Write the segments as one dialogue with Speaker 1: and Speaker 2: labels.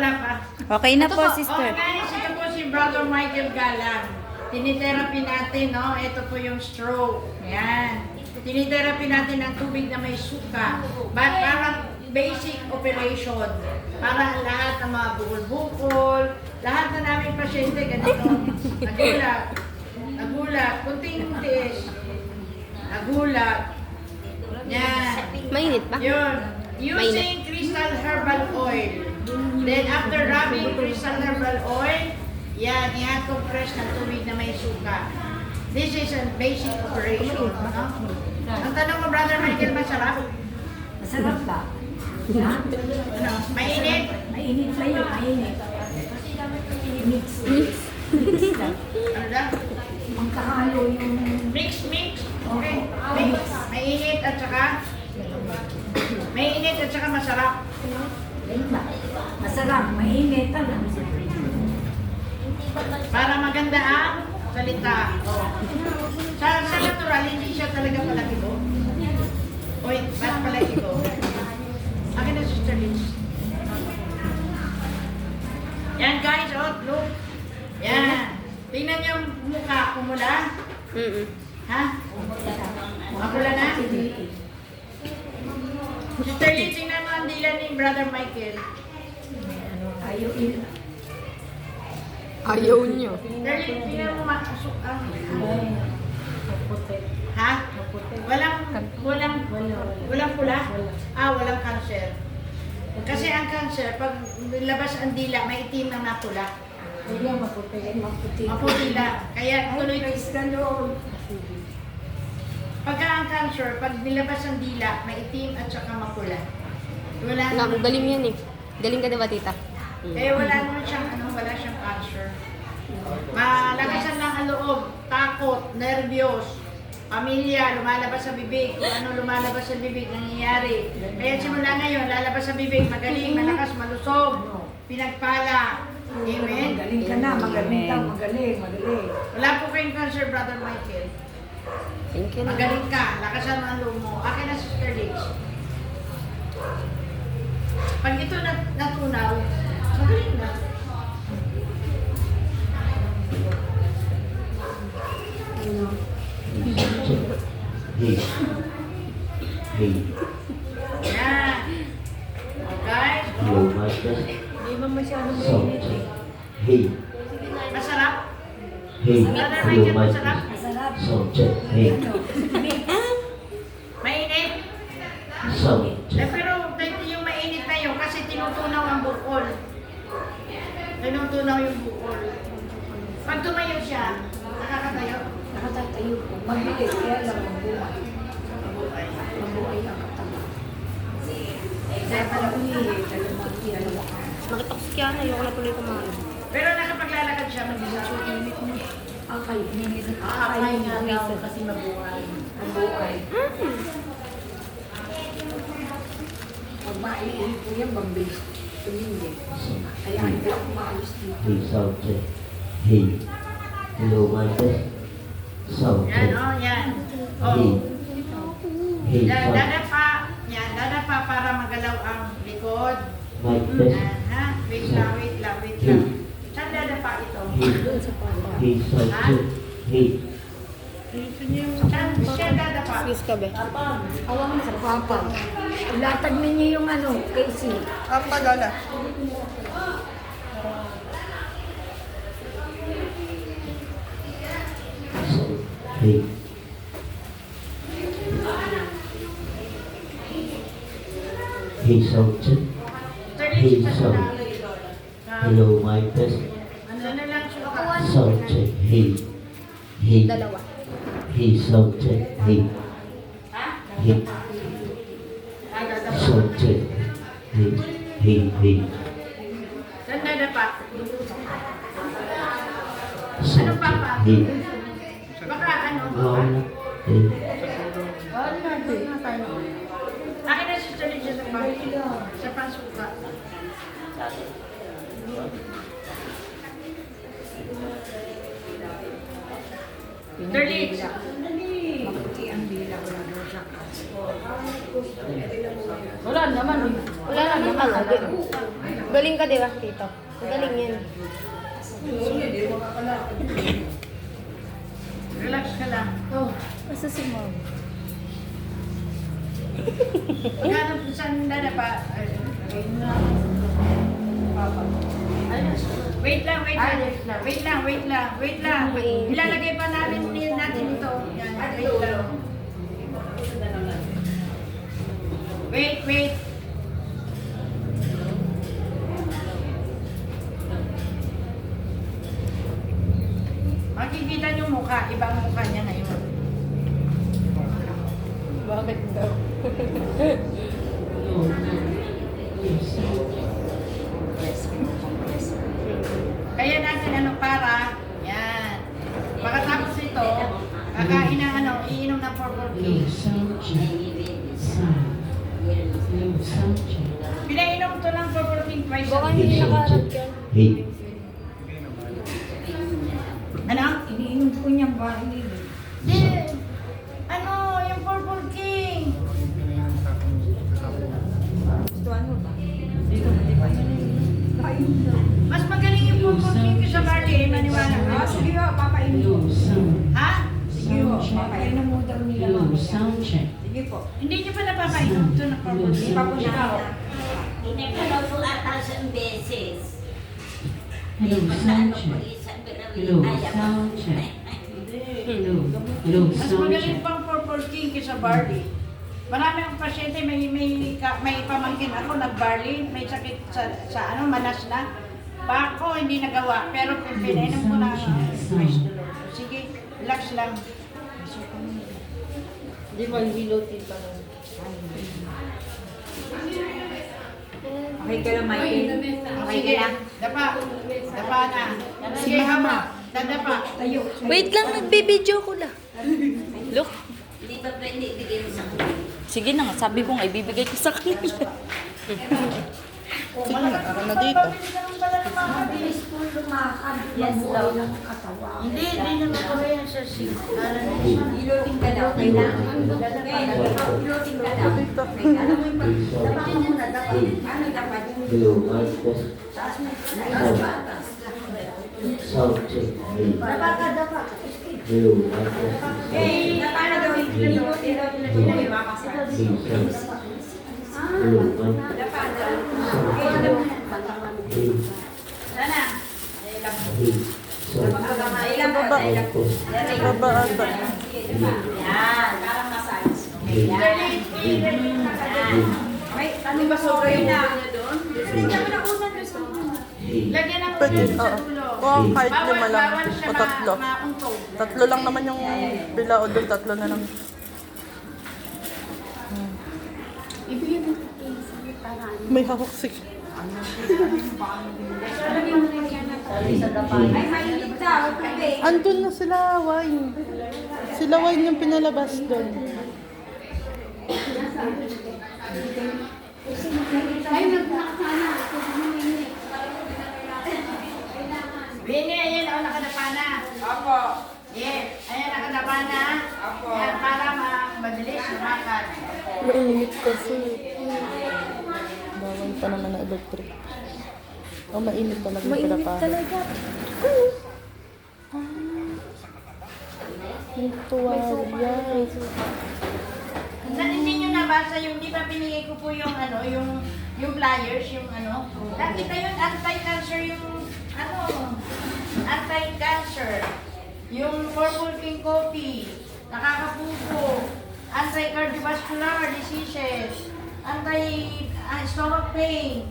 Speaker 1: wala pa.
Speaker 2: Okay na
Speaker 3: Ito
Speaker 2: po,
Speaker 3: po.
Speaker 2: sister.
Speaker 1: Oh guys, ito po si Brother Michael Galang. Tinitherapy natin, no? Ito po yung stroke. Yan. Tinitherapy natin ng tubig na may suka. But parang basic operation. Para lahat ng mga bukol-bukol, lahat na namin pasyente ganito. Nagulat. Kunting tiis. Nagulat. Yan.
Speaker 3: Mainit pa?
Speaker 1: Yun. Using crystal herbal oil. Then after rubbing crystal herbal oil, yan, i-hand compress ng tubig na may suka. This is a basic operation. No? Ang tanong mo, Brother Michael, masarap?
Speaker 4: Masarap ba?
Speaker 1: Ano? Mainit?
Speaker 4: Mainit pa yun, mainit. Mix. Mix lang.
Speaker 1: Ano daw?
Speaker 4: Ang kahalo yung...
Speaker 1: Mix. Okay. Mix. Mainit at saka? Mainit at saka masarap.
Speaker 4: Ayun ba? Masarap, mainit. Alam.
Speaker 1: Para maganda ang salita. Oh. Sa natural, hindi siya talaga palakibo. Oy, ba't palakibo? Akin na, Sister Liz. Yan guys, oh, look. Yan. Tingnan niyo yung mukha, kumula. Ha? Makula na? Sister Liz, tingnan mo ang dila ni Brother Michael.
Speaker 3: Ayaw niyo.
Speaker 1: Sister Liz, tingnan mo makusok ang... Ha? Walang pula? Walang cancer. Kasi ang cancer, pag labas ang dila, may itim na napula.
Speaker 4: Hindi yan maputi.
Speaker 1: Maputi lang. Kaya tuloy pagka ang cancer, pag nilabas ang dila, may itim at saka mapula. Wala naman.
Speaker 3: Galing yan eh. Galing ka diba, tita?
Speaker 1: Kaya wala naman siyang, wala siyang cancer. Malakasan lang ang loob, takot, nervyos, pamilya, lumalabas sa bibig, kung ano lumalabas sa bibig, nangyayari. Kaya simula ngayon, lalabas sa bibig, magaling, malakas, malusog, pinagpala. Amen?
Speaker 4: Magaling ka na, magaling ka, magaling.
Speaker 1: Wala po kayong cancer, Brother Michael.
Speaker 3: Thank you.
Speaker 1: Magaling ka, lakasan mo ang loob mo. Akin na, Sister Liz. Pag ito natunaw, magaling na.
Speaker 5: Hey.
Speaker 1: Yan. Okay.
Speaker 5: Hello, Master.
Speaker 1: Hindi mo masyadong
Speaker 5: So,
Speaker 1: mainit eh.
Speaker 5: hey.
Speaker 1: Masarap?
Speaker 5: Hey.
Speaker 1: Brother
Speaker 5: Hello,
Speaker 1: Michael,
Speaker 5: Master.
Speaker 1: masarap?
Speaker 5: So, check. Hey.
Speaker 1: Mainit?
Speaker 5: So,
Speaker 1: Eh,
Speaker 5: check.
Speaker 1: pero yung mainit na yun kasi tinutunaw ang bukol. Tinutunaw yung bukol. Pag tumayo siya, nakakatayo.
Speaker 4: Nakatatayo po. Mabilis, kaya lang mabuhay. Mabuhay ang katawan. Kaya pala umihi, talamaki, alawa ka.
Speaker 3: Nakitoxic yan. Ayoko na tuloy kumain.
Speaker 1: Pero nakapaglalakad siya, mag-isa.
Speaker 4: Akay,
Speaker 1: Akay nga daw kasi mabuhay.
Speaker 4: mabuhay. Pag maiihi po yan, mabilis. Tumindi. Kaya hindi ako maalis dito.
Speaker 5: Hey, sound check. Hey. Hello, Master. Sound
Speaker 1: Yan,
Speaker 5: check.
Speaker 1: oh, yan.
Speaker 5: Hey.
Speaker 1: Oh.
Speaker 5: Hey, sound.
Speaker 1: Dadapa. Yan, dadapa para magalaw ang likod.
Speaker 5: Mic test.
Speaker 1: Yan, ha? Wait lang. Saan dadapa ito?
Speaker 5: Hey, sound check. Hey.
Speaker 1: Saan siya dadapa?
Speaker 3: Squeeze ka, be.
Speaker 4: Awang mo sa papa. Ilatag ninyo yung Casey.
Speaker 1: Apa, Lola?
Speaker 5: So, hey. Hey, sound check. Hey, sound. Hello, mic test.
Speaker 1: Ano na lang siya?
Speaker 5: Sound check. Hey. Hey.
Speaker 3: Dalawa.
Speaker 5: Hey, sound check. Hey. Hey. Sound check. Hey.
Speaker 1: Saan dadapa?
Speaker 5: Sound
Speaker 1: Ano, Papa?
Speaker 5: check. Hey.
Speaker 1: Baka ano?
Speaker 5: Wala. Hey.
Speaker 1: Akin na siya tuloy siya sa pasuka. Derlit.
Speaker 4: Maputi ang dila, wala daw siya cancer.
Speaker 3: Wala naman. Wala naman. Galing ka, di ba, Tito? Galing yan.
Speaker 1: Relax ka lang. Oh.
Speaker 3: Asa si Mom?
Speaker 1: Pagkano saan dadapa? Wait lang. Ilalagay pa natin ito. Yan, wait lang. Wait. Makikita niyo mukha, ibang mukha niya ngayon.
Speaker 3: Bakit daw?
Speaker 1: Kaya natin para, yan. Pagkatapos ito, kakain ng iinom ng purple tea. Pinainom to ng purple tea twice a
Speaker 3: Baka
Speaker 1: day.
Speaker 3: hindi nakaharap yan.
Speaker 5: Hey.
Speaker 1: Ano?
Speaker 4: Iniinom ko niyang bahay.
Speaker 1: Di, yung purple king. Mas magaling yung purple king kaysa barley, maniwala ka.
Speaker 4: Sige ba, papainin.
Speaker 1: Ha?
Speaker 4: Sige ba, papainom mo daw nila. Sige po.
Speaker 1: Hindi niyo pa napapainom to ng purple king.
Speaker 4: Hindi pa po na.
Speaker 2: Inekalaw po ata sa beses.
Speaker 5: Hello, sound check. Hello, sound check. Hello,
Speaker 1: Mas
Speaker 5: sound
Speaker 1: magaling
Speaker 5: check.
Speaker 1: pang purple king kaysa barley. Marami akong pasyente, may pamangkin ako, nag-barley, may sakit sa manas na. Bako, hindi nagawa, pero pinainom ko na praise the Lord. Sige, relax lang.
Speaker 3: Hindi mo hilutin pa lang.
Speaker 4: Okay ka lang, Michael. Okay
Speaker 1: Sige,
Speaker 4: ka lang.
Speaker 1: dapa na. Sige, hawak, dadapa.
Speaker 4: Tayo.
Speaker 3: Wait lang, nagbibideo ko lang. Look.
Speaker 2: Hindi pa pwede ibigay mo sa kanila.
Speaker 3: Sige na nga, sabi ko nga, ibibigay ko sa kanila. Sige na, ako na dito.
Speaker 4: Mabilis po lumakad. Yes, daw. Ng katawan.
Speaker 1: Hindi naman ko yan sa
Speaker 4: Ilutin ka daw. Kailangan. Ilutin ka daw. Alam mo yung pag... Dapat ka muna. Dapat. Ano dapat?
Speaker 5: Hello, mic test.
Speaker 4: Taas mo.
Speaker 5: Sound check. Hey.
Speaker 4: Dapat ka, dapat.
Speaker 5: Hello, mic test.
Speaker 4: Eh, dapat na daw. Ilutin.
Speaker 5: Hey, sound. Hello, mic.
Speaker 4: Dapat daw.
Speaker 5: Hey.
Speaker 1: Sana.
Speaker 5: Hey. Sound.
Speaker 4: Ilan po?
Speaker 5: Mic test.
Speaker 3: Baba ata.
Speaker 4: Yan. Parang massage.
Speaker 5: Hey.
Speaker 1: Dali,
Speaker 5: Hey. Hey.
Speaker 4: May, ano ba sobra yun na?
Speaker 5: Hey.
Speaker 1: lagyan ng
Speaker 6: Pwede,
Speaker 1: ulan sa
Speaker 6: oo.
Speaker 1: dulo.
Speaker 6: Oo, kahit
Speaker 1: Bawal-
Speaker 6: lima lang.
Speaker 1: bawal siya
Speaker 6: O tatlo.
Speaker 1: mauntog.
Speaker 6: Tatlo lang naman yung bilao doon, tatlo na lang. May hawak si...
Speaker 4: Ay, mainit daw. Tubig.
Speaker 6: Andun na sila, wine. Sila wine yung pinalabas doon.
Speaker 1: Bini, ayan, nakadapa na.
Speaker 4: Opo.
Speaker 1: Yes, ayan, nakadapa na.
Speaker 4: Apo.
Speaker 1: Yan, para mabilis lumakad.
Speaker 6: Mainit kasi. Bawal pa naman na electric. Oh, mainit talaga yung pinapa.
Speaker 3: talaga.
Speaker 6: Yung tuwalya.
Speaker 1: Saan hindi nyo nabasa yung, di ba pinigay ko po yung yung flyers, yung nakita yun, anti-cancer yung, anti-cancer. Yung purple king coffee, nakakapupo, anti-cardiovascular diseases, anti-stomach pain.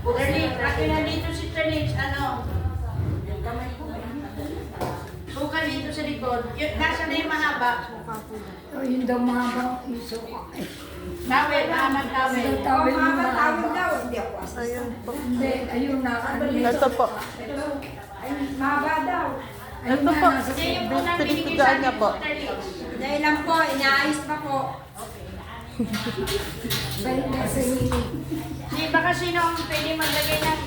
Speaker 1: Terlitz, akin na dito si Terlitz, suka dito sa likod. Yun, nasa na yung mahaba.
Speaker 4: Oh, yun daw mahaba. Yung suka.
Speaker 1: Tawel, mahamag tawel.
Speaker 4: Tawel mo mahaba. Daw. Hindi ako asa.
Speaker 6: Ayun po.
Speaker 4: Hindi, ayun na.
Speaker 6: Ito po.
Speaker 4: Ay, mahaba daw.
Speaker 6: Ito po.
Speaker 1: Kasi yung unang binigay sa
Speaker 6: Pinitigaan niya
Speaker 1: akin
Speaker 6: po.
Speaker 1: si Terlitz.
Speaker 4: Dahil lang po, inaayos pa po. Balik na sa hilig.
Speaker 1: Di ba kasi nung pwede maglagay ng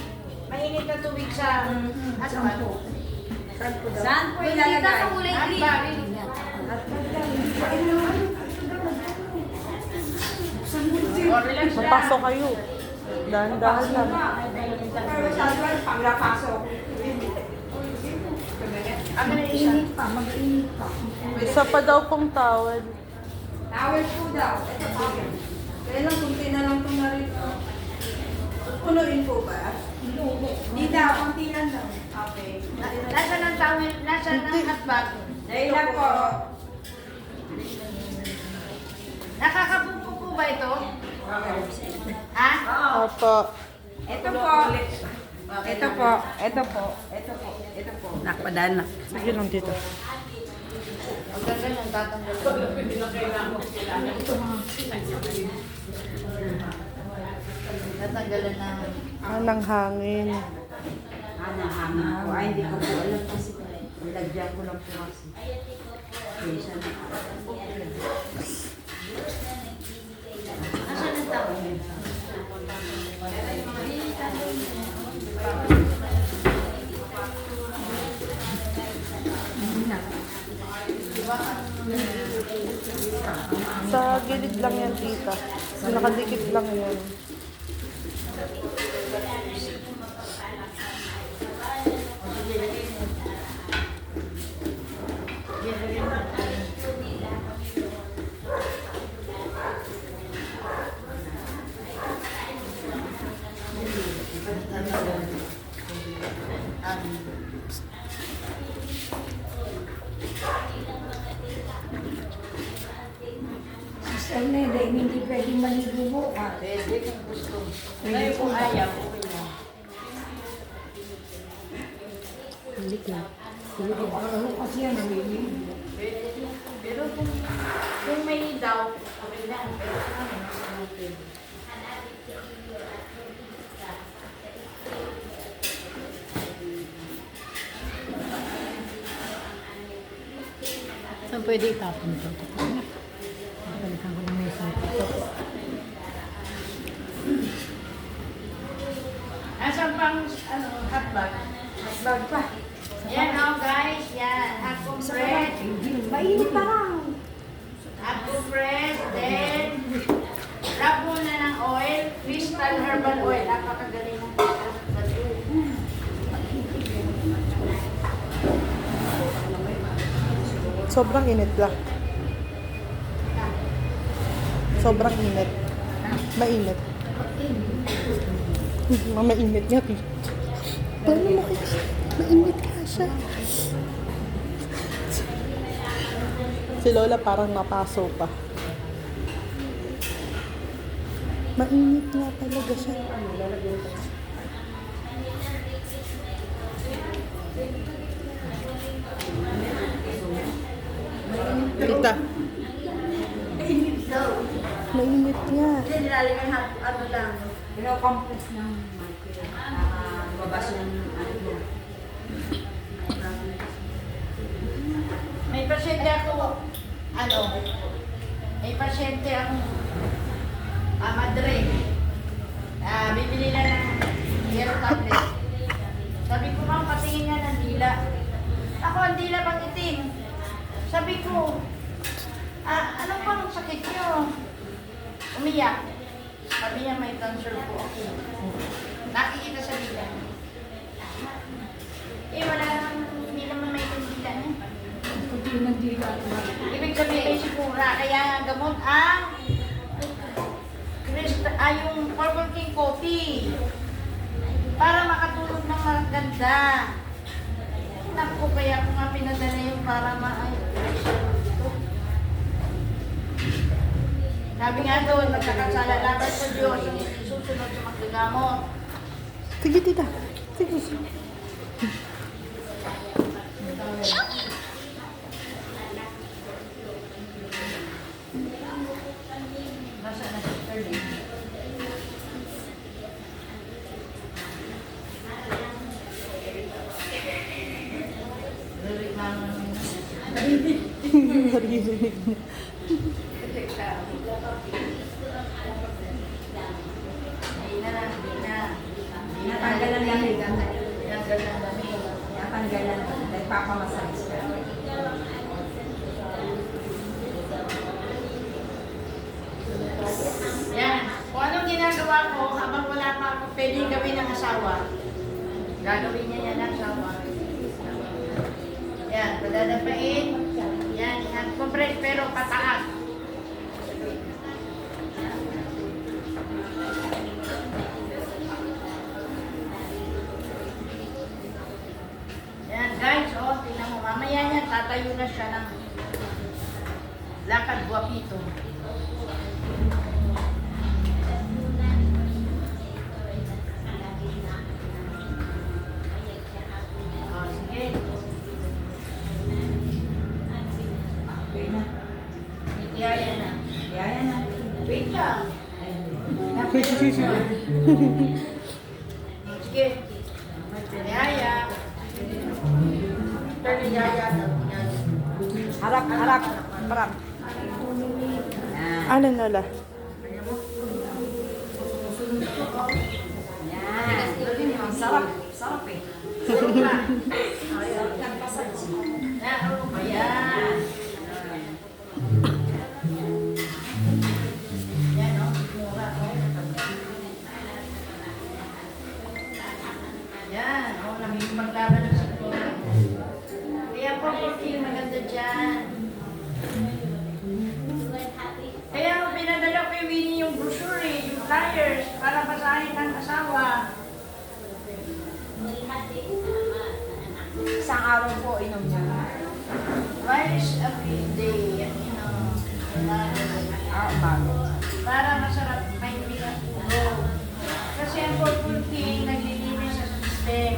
Speaker 1: mainit na tubig sa aswan?
Speaker 4: Saan po ilalagay?
Speaker 1: Sa kulay green. Oh, relax lang.
Speaker 6: Papasok kayo. Dahan-dahan lang.
Speaker 4: Pero sa akin, pag napasok.
Speaker 1: Ano na isa?
Speaker 4: Init pa, mag-init pa.
Speaker 6: Isa pa daw pong towel.
Speaker 4: Towel po daw. Ito pa. Kaya lang, kunti na lang itong narito. Punuin po ba? Hindi daw, kunti lang daw. Okay.
Speaker 1: Nasaan ang tawid? Nasaan ang hotbag?
Speaker 4: Dahil lang po.
Speaker 1: Nakakapupo po ba ito? Ha?
Speaker 6: Opo.
Speaker 4: Ito po. Ito po. Ito po. Ito po. Ito po. Nakpadaan na.
Speaker 6: Sige lang dito.
Speaker 1: Ang ganda ng tatanggal. Tatanggalan ng...
Speaker 6: Anang hangin.
Speaker 4: Hangin po. Ay, hindi ko po alam kasi. Nilagyan ko lang po kasi. Okay, siya na.
Speaker 1: Nasaan ang tawid?
Speaker 6: Sa gilid lang yan, tita. Nakadikit lang yan.
Speaker 4: Sister Neda, hindi pwede maligo bukas.
Speaker 1: Pwede kung gusto. Ngayon kung ayaw, okay lang.
Speaker 4: Ano kasi yan, naliligo.
Speaker 1: Pero kung may daw, okay lang. Pero kung ano, okay.
Speaker 6: Saan pwede itapon ito?
Speaker 4: Balikan ko ng mesa.
Speaker 1: Nasaan pang ano, hotbag?
Speaker 4: Bag pa.
Speaker 1: Yan oh guys, yan. Hot compress.
Speaker 4: Mainit pa lang.
Speaker 1: Hot compress. Then, wrap muna ng oil. Crystal herbal oil. Napakagaling ng crystal herbal oil.
Speaker 6: Sobrang init lang. Sobrang init. Mainit. Mainit nga, tita. Paano makikita? Mainit ka siya. Si Lola parang napaso pa. Mainit nga talaga siya. Tita. Mainit nga.
Speaker 4: Hindi, nilalagyan ano lang. Pino-compress ng lumabas yung ano mo.
Speaker 1: May pasyente ako, ano, may pasyente akong Madre. Bibili lang ng yellow tablet. Sabi ko, ma'am, patingin nga ng dila. Ako, ang dila pang itim. Sabi ko, ano pang sakit niyo? Umiyak. Sabi niya, may cancer po ako. Nakikita sa dila. Wala naman, hindi naman may dila niya.
Speaker 4: Puti ng dila.
Speaker 1: Ibig sabihin ay sigura, kaya nga gamot ang yung Purple King Coffee para makatulog ng maganda. Naku, kaya ko nga pinadala yung para sabi nga doon, magkakasala laban sa Diyos, susunod sa magkagamot.
Speaker 6: Sige, tita. Sige.
Speaker 1: Nasa na si Sterling? Reklamo naman yun.
Speaker 6: Naririnig mo.
Speaker 1: Hindi na lang, hindi na.
Speaker 4: Natanggalan lang yung gamit.
Speaker 1: Tinanggal ng damit.
Speaker 4: Natanggalan. Nagpapamassage ka.
Speaker 1: Yan. Kung anong ginagawa ko habang wala pa ako pwedeng gawin ng asawa, gagawin niya yan ng asawa. Yan, padadapain. Yan, compress pero pataas. Yan guys, oh, tingnan mo. Mamaya yan, tatayo na siya ng lakad guwapito. Oh, sige.
Speaker 4: Okay na.
Speaker 1: Yaya na.
Speaker 4: Yaya na.
Speaker 1: Wait lang. Sige. Yaya. Turn ni Yaya.
Speaker 4: Harap, harap. Harap. Yan.
Speaker 6: Ano Lola?
Speaker 4: Yan. Sarap. Sarap eh. Sarap kang massage.
Speaker 1: Ayan. Yan, oh. Mura, oh. Yan, oh. Lamig maglaban ng sikura. Kaya po, Porky, maganda dyan. Kaya mo pinadala ko yung Winnie yung brochure, yung flyers, para basahin ng asawa.
Speaker 4: Isang araw po inom niya.
Speaker 1: Twice a day, you know.
Speaker 4: Bago.
Speaker 1: Para masarap kaibigan ko. Kasi ang Purple King naglilinis sa system.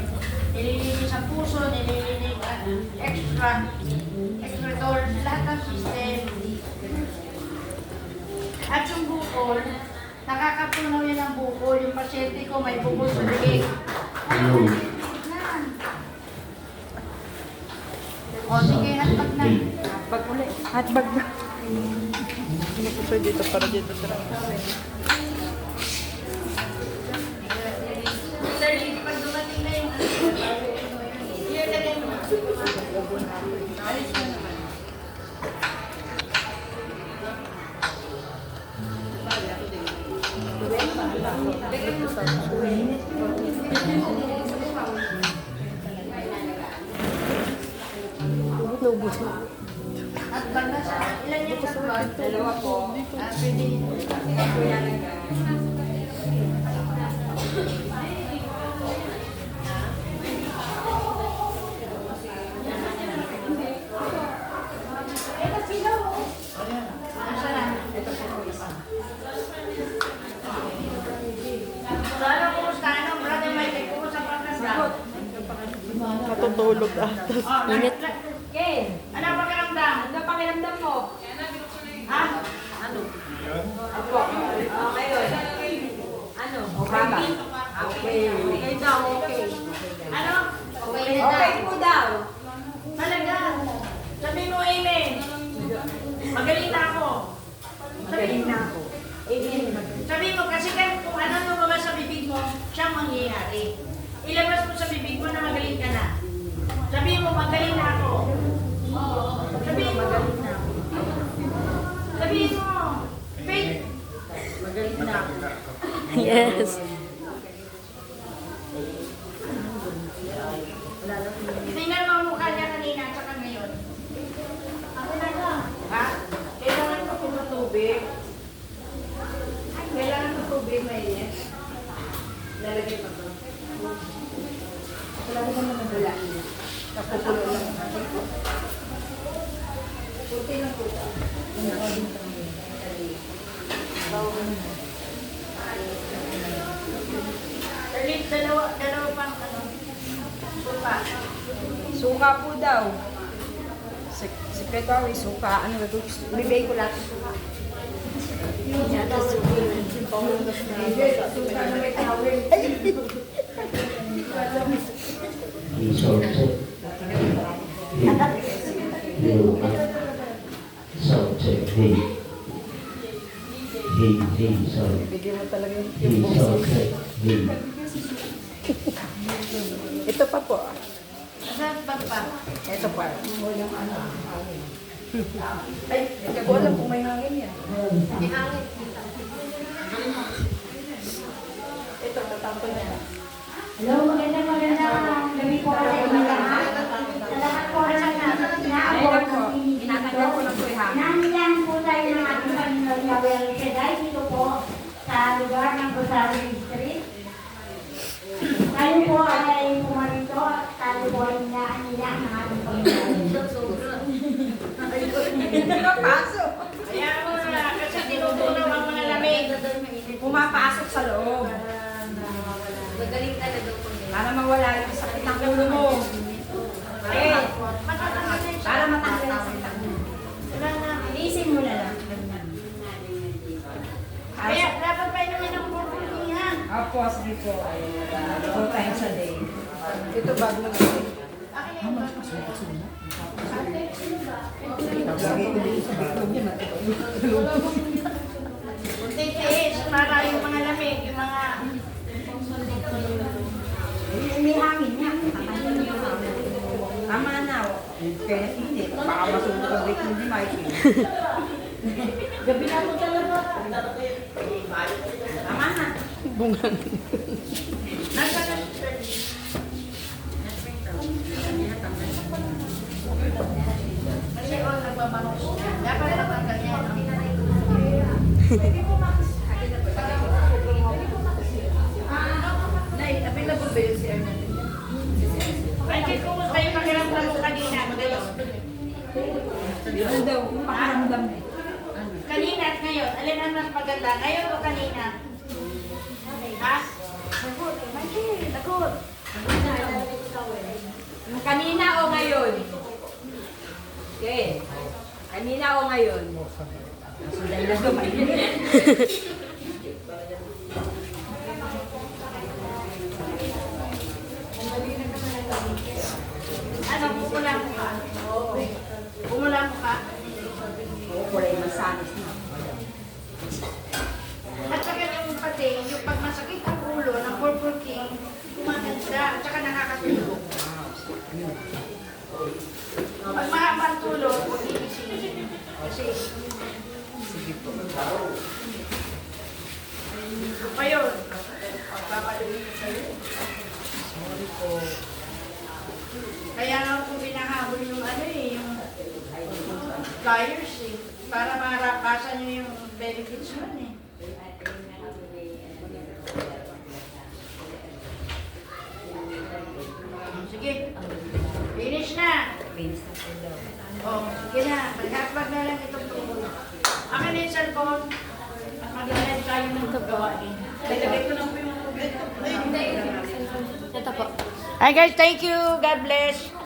Speaker 1: Nililinis ang puso, nililinis ang excretor, lahat ng system. At yung bukol, nakakapunaw yan ang bukol. Yung pasyente ko may bukol sa leg. Ano na? O sige, hatpag na.
Speaker 4: Pag ulit.
Speaker 6: Hotbag na. Ano po siya dito para dito sa lang.
Speaker 1: Sir, pag dumating na yung yun na rin. Alis mo naman.
Speaker 6: Naubos na.
Speaker 1: At banda sa ilan yung tatlo?
Speaker 4: Dalawa po.
Speaker 1: Pwede. Nasaan na? So, ano, kumusta? Ano, brother Mike? Kumusta pa ka sa?
Speaker 6: Matutulog ata.
Speaker 1: Oh,
Speaker 3: Init.
Speaker 4: Ken,
Speaker 1: Ano ang pakiramdam?
Speaker 4: ano pakiramdam mo?
Speaker 1: Ha?
Speaker 4: Ano? Ako. Ngayon. Ano? Okay ba? Okay. Okay daw, okay.
Speaker 1: Ano? Okay na
Speaker 4: Okay
Speaker 1: daw.
Speaker 4: po daw.
Speaker 1: Talaga. Sabi mo, Amen. Magaling na ako.
Speaker 4: Magaling na ako. Amen.
Speaker 1: Sabi mo, kasi kung ano lumabas sa bibig mo, siya mangyayari. Ilabas mo sa bibig mo na magaling ka na. Sabi mo, magaling na ako. Sabi mo, magaling na ako. Sabi mo, Faith. Magaling na ako.
Speaker 3: Yes.
Speaker 1: Tingnan mo ang mukha niya kanina at saka ngayon. Ako na ka. Ha? Kailangan ko ng tubig. Kailangan ko tubig, mainit. Lalagay pa ko.
Speaker 4: Wala ko naman wala. Napupulo lang.
Speaker 1: Puti lang po. Erlit, dalawa pang ano. Suka.
Speaker 4: Suka po daw. Secretary, suka. Ano ba ito? Bibigay ko lahat. Suka. Suka na may tawin.
Speaker 5: Isorte. Lupa. Sorte. Sorte.
Speaker 6: Bigyan mo talaga yung
Speaker 5: Isorte.
Speaker 6: Ito pa po.
Speaker 1: Nasaan bag pa?
Speaker 4: Ito pa. Walang hangin. Ay, hindi ko alam kung may hangin yan. May hangin. Ito, tatapon niya.
Speaker 7: Hello, magandang gabi po sa inyo lahat. Sa lahat po ng naabot ng pinipito. Nanilang po tayo ng ating Panginoon Yahweh Shaddai dito po sa lugar ng Rosario Street. Tayo po ay pumarito at tayo po ay nila ng ating Panginoon.
Speaker 4: Pinapasok.
Speaker 1: Kaya mo na, kasi tinutunaw ang mga lamig.
Speaker 4: Pumapasok sa loob.
Speaker 2: Magaling talaga po nila.
Speaker 4: Para mawala yung sakit ng ulo mo. Eh, para matanggal ang sakit ng ulo.
Speaker 1: Wala na.
Speaker 4: Ilisin mo na lang.
Speaker 1: Kaya dapat pa naman ang purpurihan.
Speaker 4: Opo, sige po. 2 times a day. Ito bago na kasi.
Speaker 1: Titiis, para yung mga lamig, yung mga...
Speaker 7: May hangin nga.
Speaker 4: Tama na. Kaya hindi. Baka masunog ang break hindi Mikey.
Speaker 1: Gabi na po talaga.
Speaker 4: Tama na.
Speaker 1: Nasa na? Kasi all nagbabangus na. Dapat natanggal yan.
Speaker 4: Nay, available ba yung CR natin?
Speaker 1: Ay, kaya kung kayo pakiramdam mo kanina, madalas dun eh.
Speaker 4: Ano daw? Pakiramdam eh.
Speaker 1: Kanina at ngayon, alin ang mas maganda? Ngayon o kanina? Ha? Takot.
Speaker 4: Yung kanina o ngayon? Okay. Kanina o ngayon? Sundan na gumay.
Speaker 1: Ano, pumula mo ka? Pumula mo ka?
Speaker 4: Kulay masanis na.
Speaker 1: At saka yung pati, yung pag masakit ang ulo ng Purple King, kumaganda at saka nakakatulog. Pag mahaba ang tulog, huwag iisipin. Kasi, pa yun. Pagpapaluin ko sa'yo. Kaya nga kung binahabol yung ano eh, yung flyers eh, para marakasan nyo yung benefits mo eh. Sige, finish na. Oh, sige na, mag-hotbag na lang itong tungkol. Akin na yung cellphone at mag-live tayo ng gawain. Lalagay ko lang po yung
Speaker 3: Ito po.
Speaker 1: Hi guys, thank you. God bless.